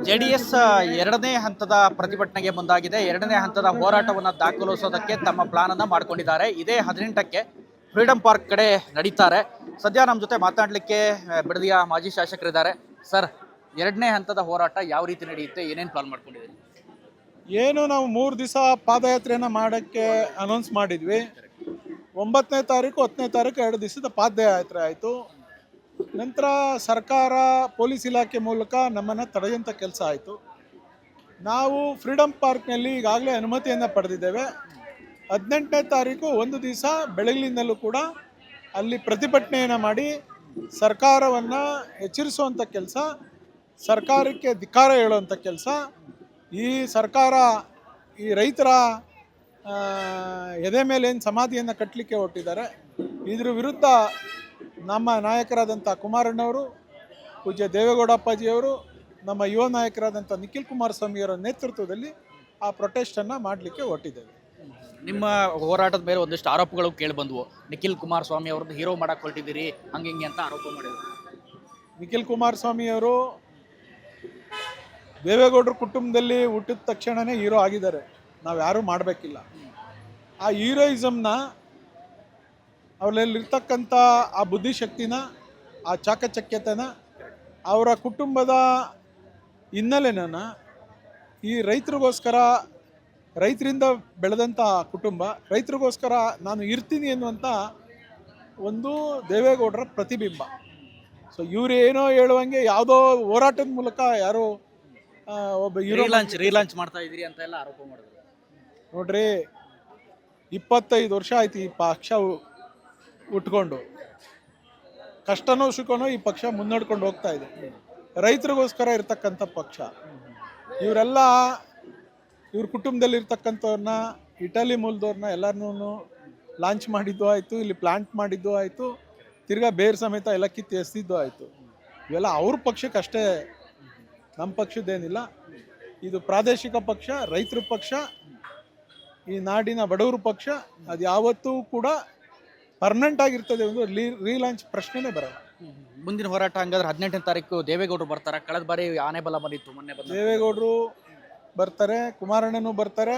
JDS ಎರಡನೇ ಹಂತದ ಪ್ರತಿಭಟನೆಗೆ ಮುಂದಾಗಿದೆ. ಎರಡನೇ ಹಂತದ ಹೋರಾಟವನ್ನು ದಾಖಲಿಸೋದಕ್ಕೆ ತಮ್ಮ ಪ್ಲಾನ್ ಅನ್ನು ಮಾಡಿಕೊಂಡಿದ್ದಾರೆ. ಇದೇ 18ಕ್ಕೆ ಫ್ರೀಡಂ ಪಾರ್ಕ್ ಕಡೆ ನಡೀತಾರೆ. ಸದ್ಯ ನಮ್ಮ ಜೊತೆ ಮಾತನಾಡಲಿಕ್ಕೆ ಬಿಡದಿಯ ಮಾಜಿ ಶಾಸಕರಿದ್ದಾರೆ. ಸರ್, ಎರಡನೇ ಹಂತದ ಹೋರಾಟ ಯಾವ ರೀತಿ ನಡೆಯುತ್ತೆ, ಏನೇನು ಪ್ಲಾನ್ ಮಾಡ್ಕೊಂಡಿದ್ದೀರಿ? ನಾವು 3 ದಿವಸ ಪಾದಯಾತ್ರೆಯನ್ನು ಮಾಡೋಕ್ಕೆ ಅನೌನ್ಸ್ ಮಾಡಿದ್ವಿ. 9ನೇ ತಾರೀಕು 10ನೇ ತಾರೀಕು 2 ದಿವಸದ ಪಾದಯಾತ್ರೆ ಆಯಿತು. ನಂತರ ಸರ್ಕಾರ ಪೊಲೀಸ್ ಇಲಾಖೆ ಮೂಲಕ ನಮ್ಮನ್ನು ತಡೆಯುವಂಥ ಕೆಲಸ ಆಯಿತು. ನಾವು ಫ್ರೀಡಂ ಪಾರ್ಕ್ನಲ್ಲಿ ಈಗಾಗಲೇ ಅನುಮತಿಯನ್ನು ಪಡೆದಿದ್ದೇವೆ. 18ನೇ ತಾರೀಕು ಒಂದು ದಿವಸ ಬೆಳಗ್ಲಿಂದಲೂ ಕೂಡ ಅಲ್ಲಿ ಪ್ರತಿಭಟನೆಯನ್ನು ಮಾಡಿ ಸರ್ಕಾರವನ್ನು ಎಚ್ಚರಿಸುವಂಥ ಕೆಲಸ, ಸರ್ಕಾರಕ್ಕೆ ಧಿಕ್ಕಾರ ಹೇಳುವಂಥ ಕೆಲಸ. ಈ ಸರ್ಕಾರ ಈ ರೈತರ ಎದೆ ಮೇಲೆ ಏನು ಸಮಾಧಿಯನ್ನು ಕಟ್ಟಲಿಕ್ಕೆ ಹೊರಟಿದ್ದಾರೆ, ಇದ್ರ ವಿರುದ್ಧ ನಮ್ಮ ನಾಯಕರಾದಂಥ ಕುಮಾರಣ್ಣವರು, ಪೂಜ್ಯ ದೇವೇಗೌಡ ಅಪ್ಪಾಜಿಯವರು, ನಮ್ಮ ಯುವ ನಾಯಕರಾದಂಥ ನಿಖಿಲ್ ಕುಮಾರಸ್ವಾಮಿಯವರ ನೇತೃತ್ವದಲ್ಲಿ ಆ ಪ್ರೊಟೆಸ್ಟನ್ನು ಮಾಡಲಿಕ್ಕೆ ಹೊರಟಿದ್ದೇವೆ. ನಿಮ್ಮ ಹೋರಾಟದ ಮೇಲೆ ಒಂದಿಷ್ಟು ಆರೋಪಗಳು ಕೇಳಿ ಬಂದವು. ನಿಖಿಲ್ ಕುಮಾರಸ್ವಾಮಿ ಅವ್ರದ್ದು ಹೀರೋ ಮಾಡಕ್ಕೆ ಹೊರಟಿದ್ದೀರಿ, ಹಂಗೆ ಹಿಂಗೆ ಅಂತ ಆರೋಪ ಮಾಡಿದರು. ನಿಖಿಲ್ ಕುಮಾರಸ್ವಾಮಿಯವರು ದೇವೇಗೌಡರ ಕುಟುಂಬದಲ್ಲಿ ಹುಟ್ಟಿದ ತಕ್ಷಣವೇ ಹೀರೋ ಆಗಿದ್ದಾರೆ. ನಾವು ಯಾರೂ ಮಾಡಬೇಕಿಲ್ಲ. ಆ ಹೀರೋಯಿಸಮ್ನ, ಅವರಲ್ಲಿರ್ತಕ್ಕಂಥ ಆ ಬುದ್ಧಿಶಕ್ತಿನ, ಆ ಚಾಕಚಕ್ಯತೆನ, ಅವರ ಕುಟುಂಬದ ಹಿನ್ನೆಲೆನ, ಈ ರೈತರಿಗೋಸ್ಕರ, ರೈತರಿಂದ ಬೆಳೆದಂಥ ಕುಟುಂಬ, ರೈತರಿಗೋಸ್ಕರ ನಾನು ಇರ್ತೀನಿ ಎನ್ನುವಂಥ ಒಂದು ದೇವೇಗೌಡರ ಪ್ರತಿಬಿಂಬ. ಸೊ ಇವರು ಏನೋ ಹೇಳುವಂಗೆ ಯಾವುದೋ ಹೋರಾಟದ ಮೂಲಕ ಯಾರೋ ಒಬ್ಬ ಹೀರೋ ರೀಲಾಂಚ್ ಮಾಡ್ತಾ ಇದ್ದೀರಿ ಅಂತ ಎಲ್ಲ ಆರೋಪ ಮಾಡಿದ್ರು. ನೋಡ್ರಿ, 25 ವರ್ಷ ಆಯ್ತು ಈ ಪಕ್ಷ ಉಟ್ಕೊಂಡು. ಕಷ್ಟನೋ ಸುಖನೋ ಈ ಪಕ್ಷ ಮುನ್ನಡ್ಕೊಂಡು ಹೋಗ್ತಾ ಇದೆ. ರೈತರಿಗೋಸ್ಕರ ಇರ್ತಕ್ಕಂಥ ಪಕ್ಷ. ಇವರೆಲ್ಲ ಇವ್ರ ಕುಟುಂಬದಲ್ಲಿ ಇರ್ತಕ್ಕಂಥವ್ರನ್ನ, ಇಟಲಿ ಮೂಲದವ್ರನ್ನ ಎಲ್ಲರನ್ನೂ ಲಾಂಚ್ ಮಾಡಿದ್ದು ಆಯಿತು, ಇಲ್ಲಿ ಪ್ಲಾಂಟ್ ಮಾಡಿದ್ದು ಆಯಿತು, ತಿರ್ಗಾ ಬೇರೆ ಸಮೇತ ಎಲ್ಲ ಕಿತ್ತು ಎಸ್ದಿದ್ದು ಆಯಿತು. ಇವೆಲ್ಲ ಅವ್ರ ಪಕ್ಷಕ್ಕಷ್ಟೇ, ನಮ್ಮ ಪಕ್ಷದ್ದೇನಿಲ್ಲ. ಇದು ಪ್ರಾದೇಶಿಕ ಪಕ್ಷ, ರೈತರ ಪಕ್ಷ, ಈ ನಾಡಿನ ಬಡವರ ಪಕ್ಷ. ಅದು ಯಾವತ್ತೂ ಕೂಡ ಪರ್ಮನೆಂಟ್ ಆಗಿರ್ತದೆ. ಒಂದು ರೀಲಾಂಚ್ ಪ್ರಶ್ನೆನೇ ಬರಲ್ಲ. ಮುಂದಿನ ಹೋರಾಟ ಹಂಗಾದ್ರೆ 18ನೇ ತಾರೀಕು ದೇವೇಗೌಡರು ಬರ್ತಾರೆ. ಕಳೆದ ಬಾರಿ ಆನೆ ಬಲ ಬಂದಿತ್ತು, ಮೊನ್ನೆ ಬಂದ ದೇವೇಗೌಡರು ಬರ್ತಾರೆ, ಕುಮಾರಣ್ಣನೂ ಬರ್ತಾರೆ,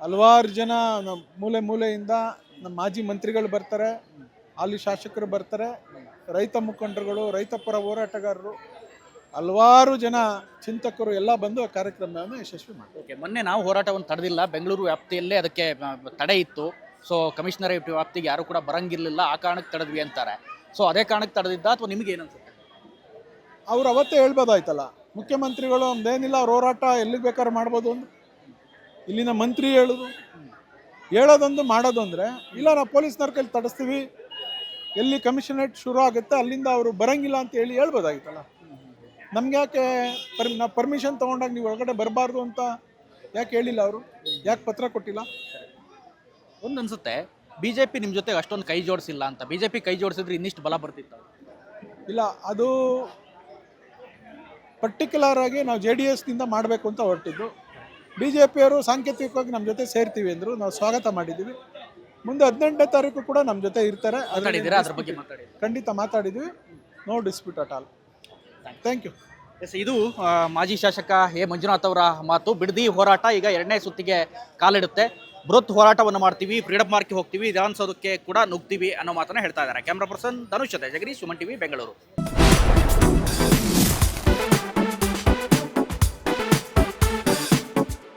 ಹಲವಾರು ಜನ ಮೂಲೆ ಮೂಲೆಯಿಂದ ನಮ್ಮ ಮಾಜಿ ಮಂತ್ರಿಗಳು ಬರ್ತಾರೆ, ಹಾಲಿ ಶಾಸಕರು ಬರ್ತಾರೆ, ರೈತ ಮುಖಂಡರುಗಳು, ರೈತ ಪರ ಹೋರಾಟಗಾರರು, ಹಲವಾರು ಜನ ಚಿಂತಕರು ಎಲ್ಲ ಬಂದು ಆ ಕಾರ್ಯಕ್ರಮವನ್ನು ಯಶಸ್ವಿ ಮಾಡ್ತಾರೆ. ಮೊನ್ನೆ ನಾವು ಹೋರಾಟವನ್ನು ತಡೆದಿಲ್ಲ, ಬೆಂಗಳೂರು ವ್ಯಾಪ್ತಿಯಲ್ಲೇ ಅದಕ್ಕೆ ತಡೆ ಇತ್ತು. ಸೊ ಕಮಿಷನರೇಟ್ ವ್ಯಾಪ್ತಿಗೆ ಯಾರು ಕೂಡ ಬರಂಗಿರಲಿಲ್ಲ, ಆ ಕಾರಣಕ್ಕೆ ತಡೆದ್ವಿ ಅಂತಾರೆ. ಸೊ ಅದೇ ಕಾರಣಕ್ಕೆ ತಡೆದಿದ್ದ ಅಥವಾ ನಿಮಗೆ ಏನನ್ಸುತ್ತೆ? ಅವ್ರು ಅವತ್ತೇ ಹೇಳ್ಬೋದಾಯ್ತಲ್ಲ, ಮುಖ್ಯಮಂತ್ರಿಗಳು ಒಂದೇನಿಲ್ಲ, ಅವ್ರ ಹೋರಾಟ ಎಲ್ಲಿಗೆ ಬೇಕಾದ್ರೂ ಮಾಡ್ಬೋದು ಅಂತ. ಇಲ್ಲಿನ ಮಂತ್ರಿ ಹೇಳೋದೊಂದು ಮಾಡೋದಂದರೆ, ಇಲ್ಲ ನಾವು ಪೊಲೀಸ್ನವ್ರ ಕೈಲಿ ತಡಿಸ್ತೀವಿ, ಎಲ್ಲಿ ಕಮಿಷನರೇಟ್ ಶುರು ಆಗುತ್ತೆ ಅಲ್ಲಿಂದ ಅವರು ಬರಂಗಿಲ್ಲ ಅಂತ ಹೇಳ್ಬೋದಾಗಿತ್ತಲ್ಲ. ನಮ್ಗೆ ಯಾಕೆ ನಾವು ಪರ್ಮಿಷನ್ ತೊಗೊಂಡಾಗ ನೀವು ಒಳಗಡೆ ಬರಬಾರ್ದು ಅಂತ ಯಾಕೆ ಹೇಳಿಲ್ಲ ಅವರು? ಯಾಕೆ ಪತ್ರ ಕೊಟ್ಟಿಲ್ಲ? ಒಂದು ಅನ್ಸುತ್ತೆ, BJP ನಿಮ್ಮ ಜೊತೆ ಅಷ್ಟೊಂದು ಕೈ ಜೋಡಿಸಿಲ್ಲ ಅಂತ. BJP ಕೈ ಜೋಡಿಸಿದ್ರೆ ಇನ್ನಿಷ್ಟು ಬಲ ಬರ್ತಿತ್ತು. ಇಲ್ಲ, ಅದು ಪರ್ಟಿಕ್ಯುಲರ್ ಆಗಿ ನಾವು JDSನಿಂದ ಮಾಡಬೇಕು ಅಂತ ಹೊರಟಿದ್ದು. BJPಯವರು ಸಾಂಕೇತಿಕವಾಗಿ ನಮ್ಮ ಜೊತೆ ಸೇರ್ತೀವಿ ಅಂದರು, ನಾವು ಸ್ವಾಗತ ಮಾಡಿದ್ದೀವಿ. ಮುಂದೆ 18ನೇ ತಾರೀಕು ಕೂಡ ನಮ್ಮ ಜೊತೆ ಇರ್ತಾರೆ. ಅದ್ರ ಬಗ್ಗೆ ಖಂಡಿತ ಮಾತಾಡಿದ್ವಿ. No dispute at all. Thank you. ಇದು ಮಾಜಿ ಶಾಸಕ ಎ ಮಂಜುನಾಥ್ ಅವರ ಮಾತು. ಬಿಡದಿ ಹೋರಾಟ ಈಗ 2ನೇ ಸುತ್ತಿಗೆ ಕಾಲಿಡುತ್ತೆ. ಬೃಹತ್ ಹೋರಾಟವನ್ನು ಮಾಡ್ತೀವಿ, ಫ್ರೀಡಂ ಪಾರ್ಕ್ಗೆ ಹೋಗ್ತೀವಿ, ವಿಧಾನಸೌಧಕ್ಕೆ ಕೂಡ ನುಗ್ತೀವಿ ಅನ್ನೋ ಮಾತನ್ನ ಹೇಳ್ತಾ ಇದ್ದಾರೆ. ಕ್ಯಾಮ್ರಾ ಪರ್ಸನ್ ಧನುಷ್ ಜೊತೆ ಜಗದೀಶ್, ಸುಮನ್ ಟಿವಿ, ಬೆಂಗಳೂರು.